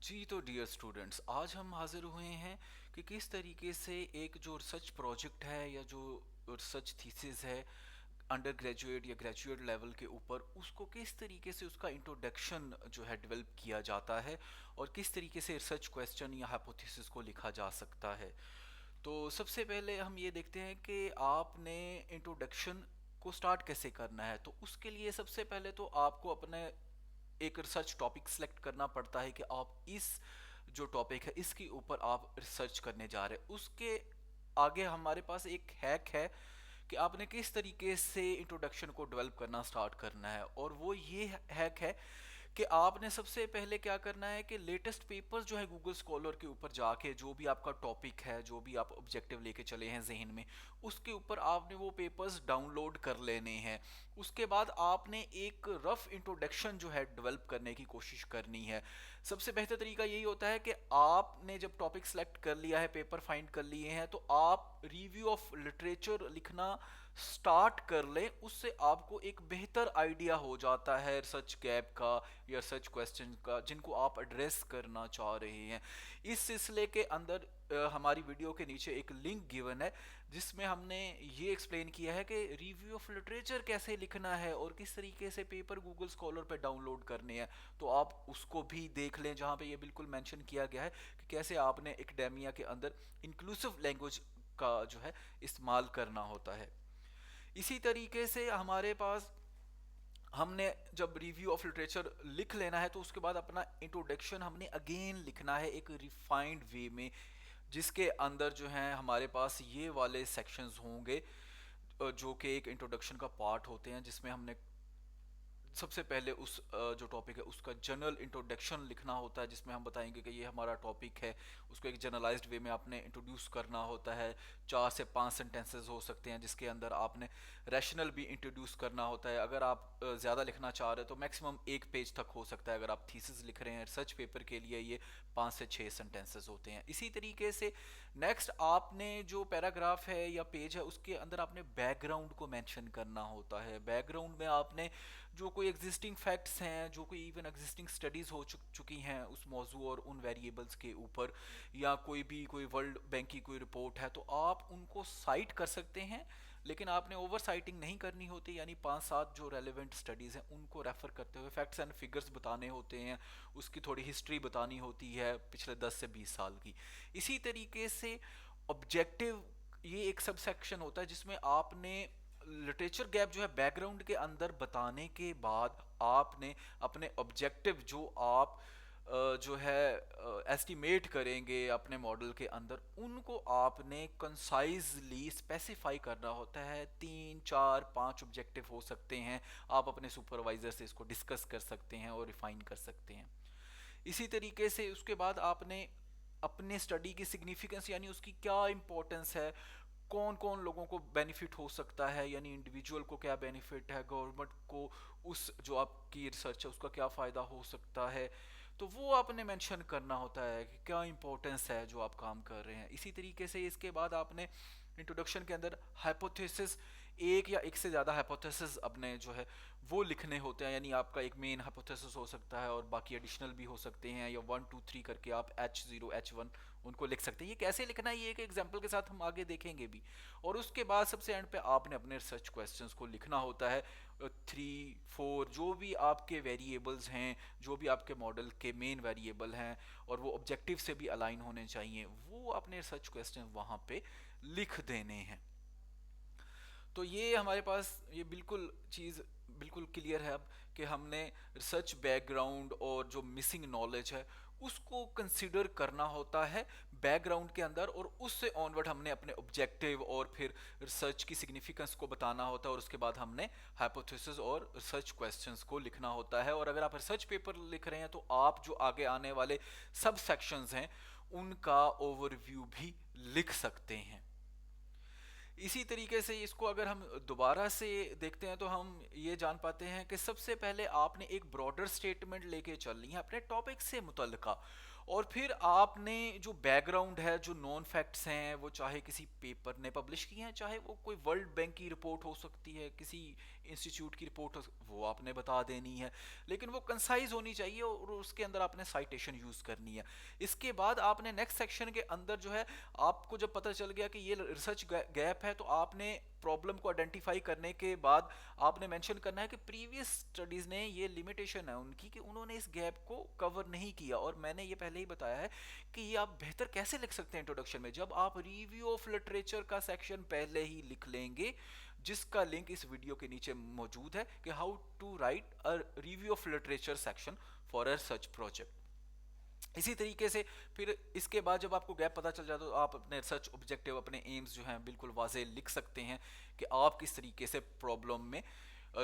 जी तो dear students, आज हम हाजिर हुए हैं कि किस तरीके से एक जो रिसर्च प्रोजेक्ट है या जो रिसर्च थीसिस है अंडर ग्रेजुएट या ग्रेजुएट लेवल के ऊपर, उसको किस तरीके से उसका इंट्रोडक्शन जो है डेवलप किया जाता है और किस तरीके से रिसर्च क्वेश्चन या हाइपोथेसिस को लिखा जा सकता है। तो सबसे पहले हम ये देखते हैं कि आपने इंट्रोडक्शन को स्टार्ट कैसे करना है। तो उसके लिए सबसे पहले तो आपको अपने एक रिसर्च टॉपिक सेलेक्ट करना पड़ता है कि आप इस जो टॉपिक है इसके ऊपर आप रिसर्च करने जा रहे हैं। उसके आगे हमारे पास एक हैक है कि आपने किस तरीके से इंट्रोडक्शन को डेवलप करना स्टार्ट करना है, और वो ये हैक है कि आपने सबसे पहले क्या करना है कि लेटेस्ट पेपर्स जो है गूगल स्कॉलर के ऊपर जाके, जो भी आपका टॉपिक है, जो भी आप ऑब्जेक्टिव लेके चले हैं जहन में, उसके ऊपर आपने वो पेपर्स डाउनलोड कर लेने हैं। उसके बाद आपने एक रफ इंट्रोडक्शन जो है डेवलप करने की कोशिश करनी है। सबसे बेहतर तरीका यही होता है कि आपने जब टॉपिक सेलेक्ट कर लिया है, पेपर फाइंड कर लिए हैं, तो आप रिव्यू ऑफ लिटरेचर लिखना स्टार्ट कर लें। उससे आपको एक बेहतर आइडिया हो जाता है रिसर्च गैप का या सर्च क्वेश्चन का जिनको आप एड्रेस करना चाह रहे हैं। इस सिलसिले के अंदर हमारी वीडियो के नीचे एक लिंक गिवन है जिसमें हमने ये एक्सप्लेन किया है कि रिव्यू ऑफ लिटरेचर कैसे लिखना है और किस तरीके से पेपर गूगल स्कॉलर पे डाउनलोड करने हैं। तो आप उसको भी देख लें, जहाँ पे ये बिल्कुल मेंशन किया गया है कि कैसे आपने एकेडेमिया के अंदर इंक्लूसिव लैंग्वेज का जो है इस्तेमाल करना होता है। इसी तरीके से हमारे पास, हमने जब रिव्यू ऑफ लिटरेचर लिख लेना है तो उसके बाद अपना इंट्रोडक्शन हमने अगेन लिखना है एक रिफाइंड वे में, जिसके अंदर जो है हमारे पास ये वाले सेक्शंस होंगे जो कि एक इंट्रोडक्शन का पार्ट होते हैं, जिसमें हमने सबसे पहले उस जो टॉपिक है उसका जनरल इंट्रोडक्शन लिखना होता है, जिसमें हम बताएंगे कि ये हमारा टॉपिक है। उसको एक जनरलाइज्ड वे में आपने इंट्रोड्यूस करना होता है। 4 से 5 सेंटेंसेस हो सकते हैं जिसके अंदर आपने रैशनल भी इंट्रोड्यूस करना होता है। अगर आप ज़्यादा लिखना चाह रहे हो तो मैक्सिमम 1 पेज तक हो सकता है। अगर आप थीसिस लिख रहे हैं रिसर्च पेपर के लिए, ये 5 से 6 सेंटेंसेस होते हैं। इसी तरीके से नेक्स्ट आपने जो पैराग्राफ है या पेज है उसके अंदर आपने बैकग्राउंड को मेंशन करना होता है। बैकग्राउंड में आपने जो कोई एग्जिस्टिंग फैक्ट्स हैं, जो कोई इवन एग्जिस्टिंग स्टडीज़ हो चुकी हैं उस मौजू और उन वेरिएबल्स के ऊपर, या कोई वर्ल्ड बैंक की कोई रिपोर्ट है, तो आप उनको साइट कर सकते हैं। लेकिन आपने ओवर साइटिंग नहीं करनी होती, यानी 5-7 जो रेलिवेंट स्टडीज़ हैं उनको रेफर करते हुए फैक्ट्स एंड फिगर्स बताने होते हैं, उसकी थोड़ी हिस्ट्री बतानी होती है पिछले 10 से 20 साल की। इसी तरीके से ऑब्जेक्टिव, ये एक सब सेक्शन होता है जिसमें आपने लिटरेचर गैप जो है बैकग्राउंड के अंदर बताने के बाद आपने अपने ऑब्जेक्टिव जो आप जो है एस्टिमेट करेंगे अपने मॉडल के अंदर, उनको आपने कंसाइजली स्पेसिफाई करना होता है। 3 4 5 ऑब्जेक्टिव हो सकते हैं। आप अपने सुपरवाइजर से इसको डिस्कस कर सकते हैं और रिफाइन कर सकते हैं। इसी तरीके से उसके बाद आपने अपने स्टडी की सिग्निफिकेंस, यानी उसकी क्या इंपॉर्टेंस है, कौन कौन लोगों को बेनिफिट हो सकता है, यानी इंडिविजुअल को क्या बेनिफिट है, गवर्नमेंट को उस जो आपकी रिसर्च है उसका क्या फ़ायदा हो सकता है, तो वो आपने मेंशन करना होता है कि क्या इंपॉर्टेंस है जो आप काम कर रहे हैं। इसी तरीके से इसके बाद आपने इंट्रोडक्शन के अंदर हाइपोथेसिस, एक या एक से ज़्यादा हाइपोथेसिस अपने जो है वो लिखने होते हैं। यानी आपका एक मेन हाइपोथेसिस हो सकता है और बाकी एडिशनल भी हो सकते हैं, या 1 2 3 करके आप H0 H1 उनको लिख सकते हैं। ये कैसे लिखना है ये एक एग्जाम्पल के साथ हम आगे देखेंगे भी। और उसके बाद सबसे एंड पे आपने अपने रिसर्च क्वेश्चंस को लिखना होता है। 3 4 जो भी आपके वेरिएबल्स हैं, जो भी आपके मॉडल के मेन वेरिएबल हैं और वो ऑब्जेक्टिव से भी अलाइन होने चाहिए, वो अपने रिसर्च क्वेश्चन वहाँ पे लिख देने हैं। तो ये हमारे पास ये बिल्कुल चीज़ बिल्कुल क्लियर है अब कि हमने रिसर्च बैकग्राउंड और जो मिसिंग नॉलेज है उसको कंसिडर करना होता है बैकग्राउंड के अंदर, और उससे ऑनवर्ड हमने अपने ऑब्जेक्टिव और फिर रिसर्च की सिग्निफिकेंस को बताना होता है, और उसके बाद हमने हाइपोथेसिस और रिसर्च क्वेश्चंस को लिखना होता है। और अगर आप रिसर्च पेपर लिख रहे हैं तो आप जो आगे आने वाले सब सेक्शंस हैं उनका ओवरव्यू भी लिख सकते हैं। इसी तरीके से इसको अगर हम दोबारा से देखते हैं तो हम ये जान पाते हैं कि सबसे पहले आपने एक ब्रॉडर स्टेटमेंट लेके चलनी है अपने टॉपिक से मुतल्लिका, और फिर आपने जो बैकग्राउंड है, जो नॉन फैक्ट्स हैं, वो चाहे किसी पेपर ने पब्लिश किए हैं, चाहे वो कोई वर्ल्ड बैंक की रिपोर्ट हो सकती है, किसी इंस्टीट्यूट की रिपोर्ट हो, वो आपने बता देनी है, लेकिन वो कंसाइज होनी चाहिए और उसके अंदर आपने साइटेशन यूज़ करनी है। इसके बाद आपने नेक्स्ट सेक्शन के अंदर जो है, आपको जब पता चल गया कि ये रिसर्च गैप है, तो आपने प्रॉब्लम को आइडेंटिफाई करने के बाद आपने मेंशन करना है कि प्रीवियस स्टडीज ने ये लिमिटेशन है उनकी कि उन्होंने इस गैप को कवर नहीं किया। और मैंने ये पहले ही बताया है कि ये आप बेहतर कैसे लिख सकते हैं इंट्रोडक्शन में, जब आप रिव्यू ऑफ लिटरेचर का सेक्शन पहले ही लिख लेंगे, जिसका लिंक इस वीडियो के नीचे मौजूद है, कि how to write a review of literature section for a research project. इसी तरीके से फिर इसके बाद जब आपको गैप पता चल जाए, तो आप अपने रिसर्च ऑब्जेक्टिव, अपने एम्स जो हैं बिल्कुल वाजे लिख सकते हैं कि आप किस तरीके से प्रॉब्लम में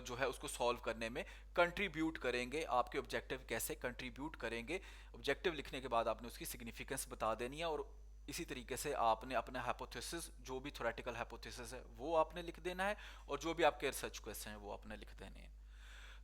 जो है उसको सॉल्व करने में कंट्रीब्यूट करेंगे, आपके ऑब्जेक्टिव कैसे कंट्रीब्यूट करेंगे। ऑब्जेक्टिव लिखने के बाद आपने उसकी सिग्निफिकेंस बता देनी है, और इसी तरीके से आपने अपना हाइपोथेसिस, जो भी थ्योरेटिकल हाइपोथेसिस है वो आपने लिख देना है, और जो भी आपके रिसर्च क्वेश्चन है वो आपने लिख देने हैं।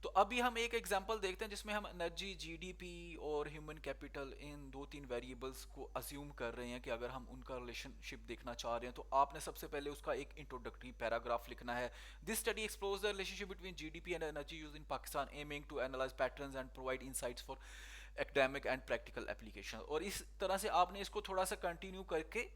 तो अभी हम एक एग्जांपल देखते हैं जिसमें हम एनर्जी, जीडीपी और ह्यूमन कैपिटल, इन दो तीन वेरिएबल्स को अज्यूम कर रहे हैं कि अगर हम उनका रिलेशनशिप देखना चाह रहे हैं, तो आपने सबसे पहले उसका एक इंट्रोडक्टरी पैराग्राफ लिखना है। This study explores the relationship between GDP and energy use in Pakistan, aiming to analyse patterns and provide insights for academic and practical application. और इस तरह से आपने इसको थोड़ा सा कंटिन्यू करके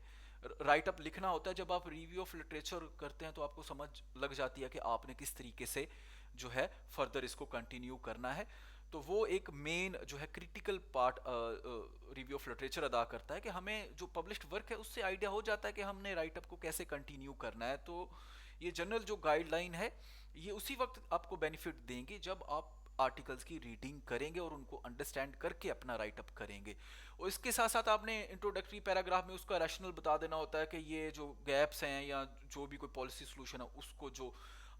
राइट अप लिखना होता है। जब आप रिव्यू ऑफ लिटरेचर करते हैं तो आपको समझ लग जाती है कि आपने किस तरीके से जो है फर्दर इसको कंटिन्यू करना है। तो वो एक मेन जो है critical part review of literature अदा करता है, कि हमें जो पब्लिश्ड वर्क है उससे आइडिया हो जाता है कि हमने राइट अप को कैसे कंटिन्यू करना है। तो ये जनरल जो गाइडलाइन है, ये उसी वक्त आपको बेनिफिट देंगी जब आप आर्टिकल्स की रीडिंग करेंगे और उनको अंडरस्टैंड करके अपना राइट अप करेंगे। और इसके साथ साथ आपने इंट्रोडक्टरी पैराग्राफ में उसका रैशनल बता देना होता है कि ये जो गैप्स हैं या जो भी कोई पॉलिसी सोल्यूशन है उसको जो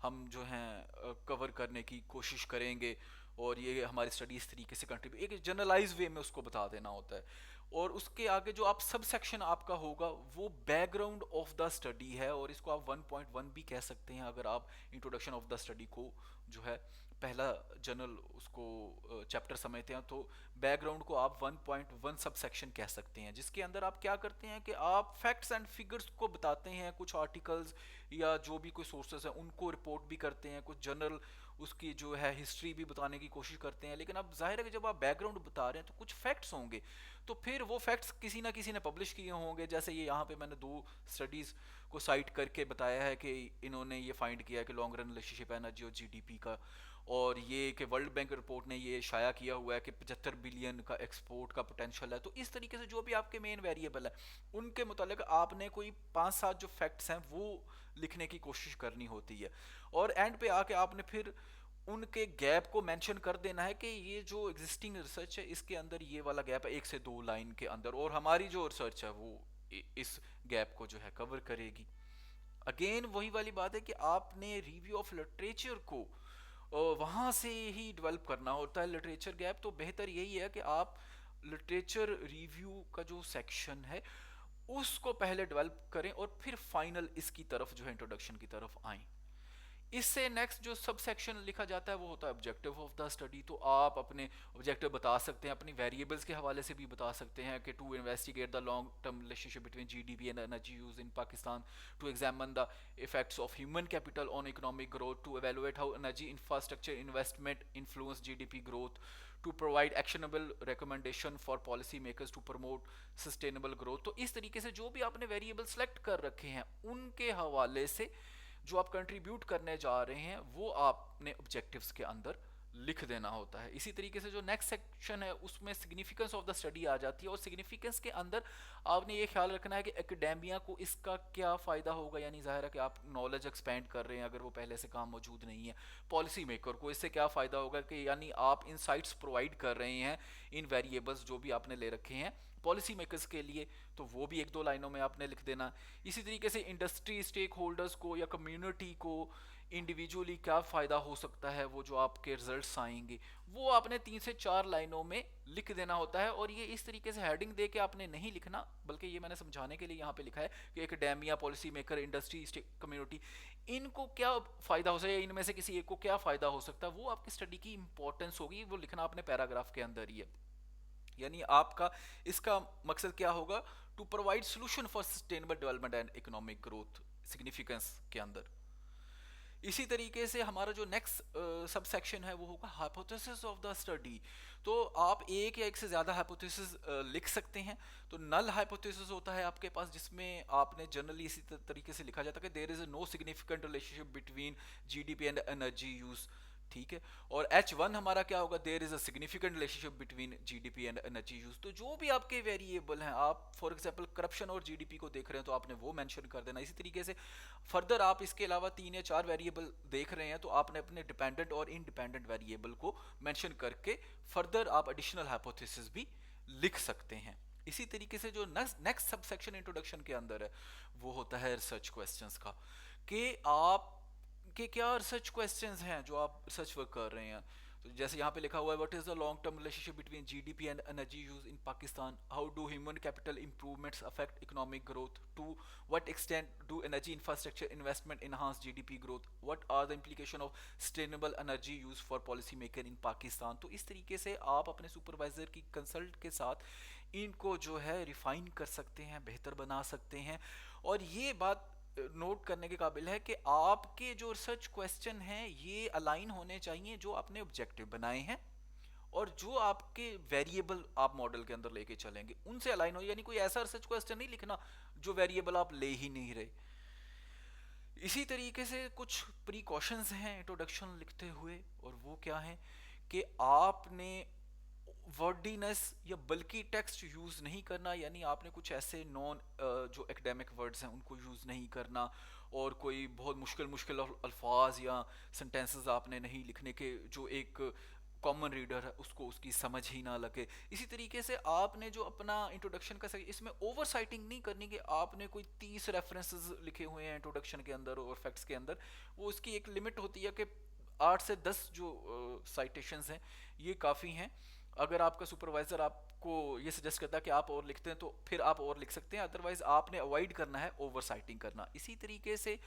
हम जो हैं कवर करने की कोशिश करेंगे, और ये हमारी स्टडी इस तरीके से कंट्रीब्यूट, एक जनरलाइज वे में उसको बता देना होता है। और उसके आगे जो आप सब सेक्शन आपका होगा वो बैकग्राउंड ऑफ द स्टडी है, और इसको आप 1.1 भी कह सकते हैं अगर आप इंट्रोडक्शन ऑफ द स्टडी को जो है पहला जनरल उसको चैप्टर समझते हैं। तो बैकग्राउंड को आप 1.1 सब सेक्शन कह सकते हैं, जिसके अंदर आप क्या करते हैं कि आप फैक्ट्स एंड फिगर्स को बताते हैं, कुछ आर्टिकल्स या जो भी कोई सोर्सेज हैं उनको रिपोर्ट भी करते हैं, कुछ जनरल उसकी जो है हिस्ट्री भी बताने की कोशिश करते हैं। लेकिन अब जाहिर है कि जब आप बैकग्राउंड बता रहे हैं तो कुछ फैक्ट्स होंगे, तो फिर वो फैक्ट्स किसी ना किसी ने पब्लिश किए होंगे। जैसे ये यहाँ पे मैंने दो स्टडीज़ को साइट करके बताया है कि इन्होंने ये फाइंड किया है कि लॉन्ग रन रिलेशनशिप एनर्जी और जीडीपी का, और ये कि वर्ल्ड बैंक रिपोर्ट ने ये शाया किया हुआ है कि 75 बिलियन का एक्सपोर्ट का पोटेंशियल है। तो इस तरीके से जो भी आपके मेन वेरिएबल है उनके मुतालिक आपने कोई 5-7 जो फैक्ट्स हैं वो लिखने की कोशिश करनी होती है, और एंड पे आके आपने फिर उनके गैप को मेंशन कर देना है कि ये जो एग्जिस्टिंग रिसर्च है इसके अंदर ये वाला गैप है 1 से 2 लाइन के अंदर, और हमारी जो रिसर्च है वो इस गैप को जो है कवर करेगी। अगेन वही वाली बात है कि आपने रिव्यू ऑफ लिटरेचर को वहाँ से ही डेवलप करना होता है। लिटरेचर गैप तो बेहतर यही है कि आप लिटरेचर रिव्यू का जो सेक्शन है उसको पहले डेवलप करें, और फिर फाइनल इसकी तरफ जो है इंट्रोडक्शन की तरफ आएं। इससे नेक्स्ट जो सब सेक्शन लिखा जाता है वो होता है ऑब्जेक्टिव ऑफ द स्टडी। तो आप अपने ऑब्जेक्टिव बता सकते हैं, अपनी वेरिएबल्स के हवाले से भी बता सकते हैं कि to investigate the long term relationship between GDP and energy use in Pakistan, to examine the effects of human capital on economic growth, to evaluate how energy infrastructure investment influence GDP growth, to provide actionable recommendation for policy makers to promote sustainable growth. तो इस तरीके से जो भी आपने variable select कर रखे हैं उनके हवाले से जो आप कंट्रीब्यूट करने जा रहे हैं वो आपने ऑब्जेक्टिव्स के अंदर लिख देना होता है। इसी तरीके से जो नेक्स्ट सेक्शन है उसमें सिग्निफिकेंस ऑफ द स्टडी आ जाती है, और सिग्निफिकेंस के अंदर आपने ये ख्याल रखना है कि एकेडेमिया को इसका क्या फ़ायदा होगा, यानी ज़ाहिर है कि आप नॉलेज एक्सपेंड कर रहे हैं अगर वो पहले से काम मौजूद नहीं है। पॉलिसी मेकर को इससे क्या फ़ायदा होगा कि यानी आप इनसाइट्स प्रोवाइड कर रहे हैं इन वेरिएबल्स जो भी आपने ले रखे हैं पॉलिसी मेकर्स के लिए, तो वो भी 1-2 लाइनों में आपने लिख देना। इसी तरीके से इंडस्ट्री स्टेक होल्डर्स को या कम्युनिटी को इंडिविजुअली क्या फ़ायदा हो सकता है, वो जो आपके रिजल्ट्स आएंगे वो आपने 3 से 4 लाइनों में लिख देना होता है। और ये इस तरीके से हेडिंग दे के आपने नहीं लिखना, बल्कि ये मैंने समझाने के लिए यहाँ पे लिखा है कि academia, policy maker, industry, community, इनको क्या फ़ायदा हो सकता है, इनमें से किसी एक को क्या फ़ायदा हो सकता है, वो आपकी स्टडी की इंपॉर्टेंस होगी, वो लिखना अपने पैराग्राफ के अंदर ही है। यानी आपका इसका मकसद क्या होगा, to provide solution for sustainable development and economic growth significance के अंदर। इसी तरीके से हमारा जो नेक्स्ट सब सेक्शन है वो होगा हाइपोथेसिस ऑफ द स्टडी। तो आप एक या एक से ज़्यादा हाइपोथेसिस लिख सकते हैं। तो नल हाइपोथेसिस होता है आपके पास, जिसमें आपने जनरली इसी तरीके से लिखा जाता है कि there is no significant relationship between GDP and energy use. ठीक है। और H1 हमारा क्या होगा, there is a significant relationship between GDP and energy use. तो जो भी आपके वेरिएबल हैं, आप फॉर एग्जांपल करप्शन और जीडीपी को देख रहे हैं तो आपने वो मेंशन कर देना। इसी तरीके से फर्दर आप इसके अलावा 3 या 4 वेरिएबल देख रहे हैं तो आपने अपने डिपेंडेंट और इंडिपेंडेंट वेरिएबल को मेंशन करके फर्दर आप एडिशनल हाइपोथेसिस भी लिख सकते हैं। इसी तरीके से जो नेक्स्ट सब सेक्शन इंट्रोडक्शन के अंदर है वो होता है रिसर्च क्वेश्चंस का, कि आप के क्या रिसर्च क्वेश्चंस हैं जो आप रिसर्च वर्क कर रहे हैं। तो जैसे यहाँ पे लिखा हुआ है, what is the long term relationship between GDP and energy use in Pakistan, how do human capital improvements affect economic growth, to what extent do energy infrastructure investment enhance GDP growth, what are the implication of sustainable energy use for policy maker in Pakistan. तो इस तरीके से आप अपने supervisor की consult के साथ इनको जो है रिफाइन कर सकते हैं, बेहतर बना सकते हैं। और ये बात नोट करने के काबिल है कि आपके जो रिसर्च क्वेश्चन हैं ये अलाइन होने चाहिए जो आपने ऑब्जेक्टिव बनाए हैं और जो आपके वेरिएबल आप मॉडल के अंदर लेके चलेंगे उनसे अलाइन हो। यानी कोई ऐसा रिसर्च क्वेश्चन नहीं लिखना जो वेरिएबल आप ले ही नहीं रहे। इसी तरीके से कुछ प्रिकॉशंस हैं इंट्रोडक्शन लिखते हुए, और वो क्या है कि आपने वर्डीनेस या बल्कि टेक्स्ट यूज़ नहीं करना। यानी आपने कुछ ऐसे नॉन जो एकेडमिक वर्ड्स हैं उनको यूज़ नहीं करना, और कोई बहुत मुश्किल मुश्किल अल्फाज या सेंटेंसेस आपने नहीं लिखने के जो एक कॉमन रीडर है उसको उसकी समझ ही ना लगे। इसी तरीके से आपने जो अपना इंट्रोडक्शन का इसमें ओवर साइटिंग नहीं करनी कि आपने कोई 30 रेफरेंसेस लिखे हुए हैं इंट्रोडक्शन के अंदर और फैक्ट्स के अंदर। वो उसकी एक लिमिट होती है कि 8 से 10 जो साइटेशंस हैं ये काफ़ी हैं। अगर आपका सुपरवाइजर आपको ये सजेस्ट करता है कि आप और लिखते हैं तो फिर आप और लिख सकते हैं, अदरवाइज आपने अवॉइड करना है ओवर साइटिंग करना। इसी तरीके से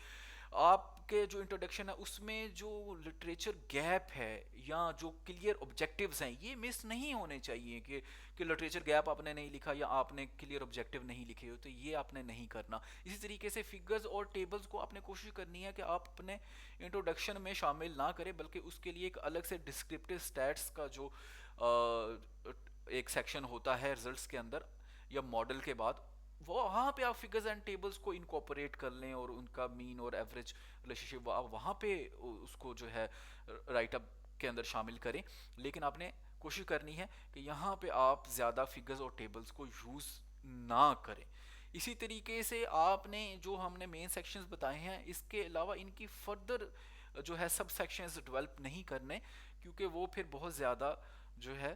आपके जो इंट्रोडक्शन है उसमें जो लिटरेचर गैप है या जो क्लियर ऑब्जेक्टिव्स हैं ये मिस नहीं होने चाहिए कि लिटरेचर गैप आपने नहीं लिखा या आपने क्लियर ऑब्जेक्टिव नहीं लिखे हो, तो ये आपने नहीं करना। इसी तरीके से फिगर्स और टेबल्स को आपने कोशिश करनी है कि आप अपने इंट्रोडक्शन में शामिल ना करें, बल्कि उसके लिए एक अलग से डिस्क्रिप्टिव स्टैट्स का जो एक सेक्शन होता है रिजल्ट्स के अंदर या मॉडल के बाद, वो वहाँ पे आप फिगर्स एंड टेबल्स को इनकॉर्पोरेट कर लें और उनका मीन और एवरेज रिलेशनशिप आप वहाँ पे उसको जो है राइट अप के अंदर शामिल करें। लेकिन आपने कोशिश करनी है कि यहाँ पे आप ज़्यादा फिगर्स और टेबल्स को यूज़ ना करें। इसी तरीके से आपने जो हमने मेन सेक्शंस बताए हैं इसके अलावा इनकी फर्दर जो है सब सेक्शंस डेवलप नहीं करने, क्योंकि वो फिर बहुत ज़्यादा जो है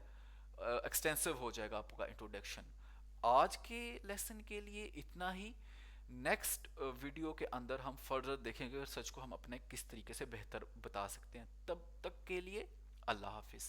एक्सटेंसिव हो जाएगा आपका इंट्रोडक्शन। आज के लेसन के लिए इतना ही। नेक्स्ट वीडियो के अंदर हम फर्दर देखेंगे रिसर्च को हम अपने किस तरीके से बेहतर बता सकते हैं। तब तक के लिए अल्लाह हाफिज़।